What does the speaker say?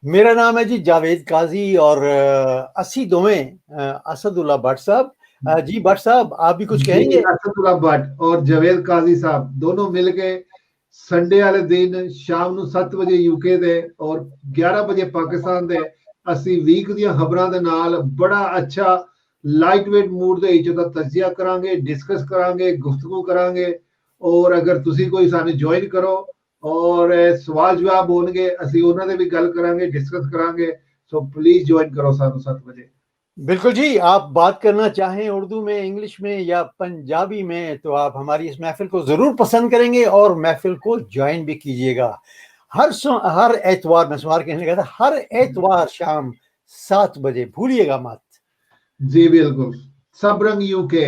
मेरा नाम है जी जावेद काजी और अस्सी दोवें असदुल्ला भट्ट साहब। जी भट्ट साहब, आप भी कुछ जी, कहेंगे? असदुल्ला भट्ट और जावेद काजी साहब दोनों मिलके संडे वाले दिन शाम ਨੂੰ 7 ਵਜੇ ਯੂਕੇ ਦੇ ਔਰ 11 ਵਜੇ ਪਾਕਿਸਤਾਨ ਦੇ ਅਸੀਂ ਵੀਕ ਦੀਆਂ ਖਬਰਾਂ ਦੇ ਨਾਲ ਬੜਾ ਅੱਛਾ ਲਾਈਟ ਵੇਟ ਮੂਡ ਦੇ ਵਿੱਚ ਉਹਦਾ ਤਜਜ਼ੀਆ ਕਰਾਂਗੇ, ਡਿਸਕਸ ਕਰਾਂਗੇ, ਗੁਫ਼ਤਗੂ ਕਰਾਂਗੇ। ਔਰ ਅਗਰ ਤੁਸੀਂ ਕੋਈ ਸਾਨੂੰ ਜੁਆਇਨ ਕਰੋ ਔਰ ਸਵਾਲ ਜਵਾਬ ਹੋਣਗੇ, ਅਸੀਂ ਉਹਨਾਂ ਦੇ ਵੀ ਗੱਲ ਕਰਾਂਗੇ, ਡਿਸਕਸ ਕਰਾਂਗੇ। ਸੋ ਪਲੀਜ਼ ਜੁਆਇਨ ਕਰੋ ਸਾਨੂੰ 7 ਵਜੇ। बिल्कुल जी, आप बात करना चाहें उर्दू में, इंग्लिश में या पंजाबी में, तो आप हमारी इस महफिल को जरूर पसंद करेंगे और महफिल को ज्वाइन भी कीजिएगा। हर एतवार, मैं सुमार कहने लगा था, हर एतवार शाम 7 बजे, भूलिएगा मत। जी बिल्कुल। सब रंग यूके।